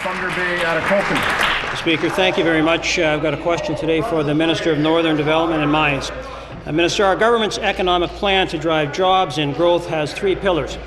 Thunder Bay-Atikokan. Speaker, thank you very much. I've got a question today for the Minister of Northern Development and Mines. Minister, our government's economic plan to drive jobs and growth has three pillars.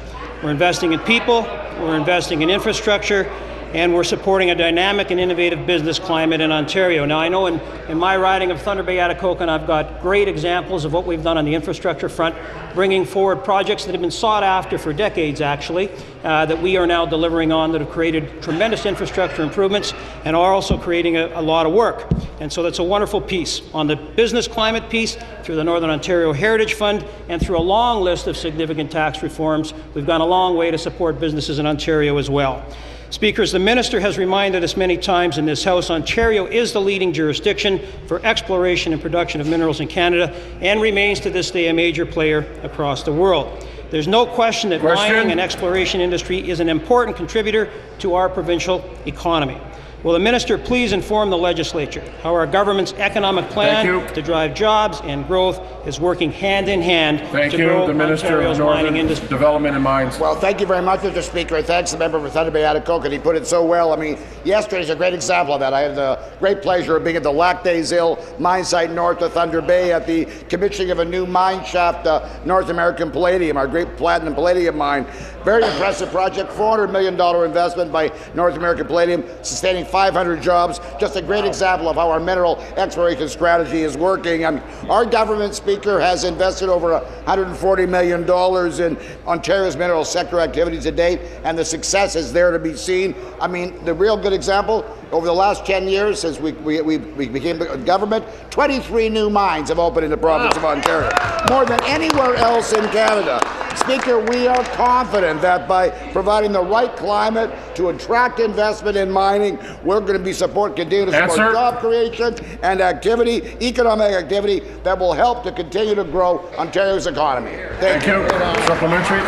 We're investing in people, we're investing in infrastructure, and we're supporting a dynamic and innovative business climate in Ontario. Now, I know in my riding of Thunder Bay-Atikokan, I've got great examples of what we've done on the infrastructure front, bringing forward projects that have been sought after for decades, actually, that we are now delivering on, that have created tremendous infrastructure improvements and are also creating a lot of work. And so that's a wonderful piece. On the business climate piece, through the Northern Ontario Heritage Fund and through a long list of significant tax reforms, we've gone a long way to support businesses in Ontario as well. Speakers, the Minister has reminded us many times in this House, Ontario is the leading jurisdiction for exploration and production of minerals in Canada and remains to this day a major player across the world. There's no question that mining and exploration industry is an important contributor to our provincial economy. Will the Minister please inform the Legislature how our government's economic plan to drive jobs and growth is working hand in hand to grow the Minister Ontario's of mining industry? Development and Mines. Well, thank you very much, Mr. Speaker, and thanks to the member for Thunder Bay-Atikokan. He put it so well. I mean, yesterday's a great example of that. I had the great pleasure of being at the Lac des Îles mine site north of Thunder Bay at the commissioning of a new mine shaft, North American Palladium, our great platinum palladium mine. Very impressive project, $400 million investment by North American Palladium, sustaining 500 jobs. Just a great example of how our mineral exploration strategy is working. I mean, our government, Speaker, has invested over $140 million in Ontario's mineral sector activities to date, and the success is there to be seen. I mean, the real good example, over the last 10 years since we became government, 23 new mines have opened in the province of Ontario, more than anywhere else in Canada. Speaker, we are confident that by providing the right climate to attract investment in mining, we're going to be continue to support job creation and activity, economic activity that will help to continue to grow Ontario's economy. Thank you. Supplementary.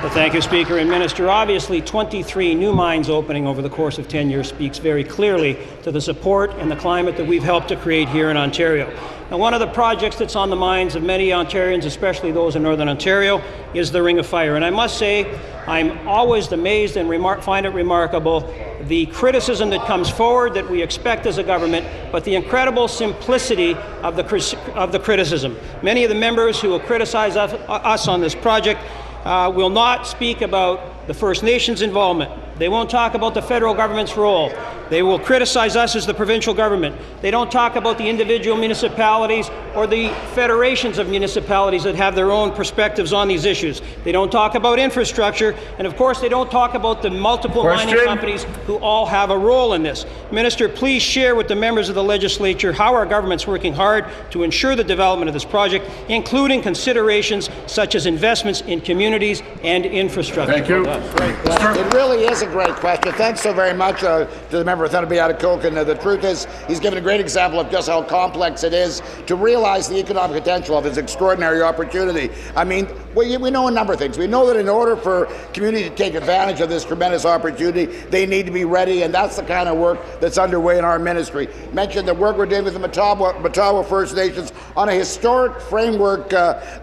Well, thank you, Speaker and Minister. Obviously, 23 new mines opening over the course of 10 years speaks very clearly to the support and the climate that we've helped to create here in Ontario. Now, one of the projects that's on the minds of many Ontarians, especially those in Northern Ontario, is the Ring of Fire. And I must say, I'm always amazed and find it remarkable the criticism that comes forward that we expect as a government, but the incredible simplicity of the criticism. Many of the members who will criticize us on this project will not speak about the First Nations involvement. They won't talk about the federal government's role. They will criticize us as the provincial government. They don't talk about the individual municipalities or the federations of municipalities that have their own perspectives on these issues. They don't talk about infrastructure, and of course they don't talk about the multiple mining companies who all have a role in this. Minister, please share with the members of the Legislature how our government's working hard to ensure the development of this project, including considerations such as investments in communities and infrastructure. Thank you. It really is a great question. Thanks so very much to the member of Thunder Bay-Atikokan. The truth is, he's given a great example of just how complex it is to realize the economic potential of his extraordinary opportunity. I mean, we know a number of things. We know that in order for community to take advantage of this tremendous opportunity, they need to be ready, and that's the kind of work that's underway in our ministry. Mentioned the work we're doing with the Matawa First Nations on a historic framework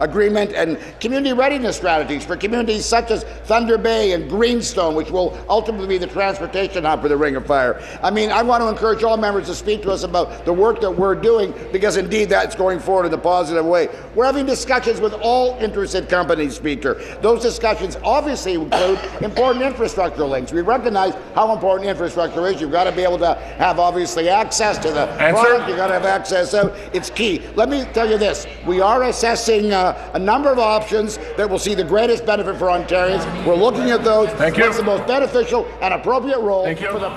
agreement and community readiness strategies for communities such as Thunder Bay and Greenstone, which will ultimately be the transportation hub for the Ring of Fire. I mean, I want to encourage all members to speak to us about the work that we're doing, because indeed that's going forward in a positive way. We're having discussions with all interested companies, Speaker. Those discussions obviously include important infrastructure links. We recognize how important infrastructure is. You've got to be able to have, obviously, access to the product. You've got to have access out. It's key. Let me tell you this. We are assessing a number of options that will see the greatest benefit for Ontarians. We're looking at those. Thank you. What's the most beneficial and appropriate role for the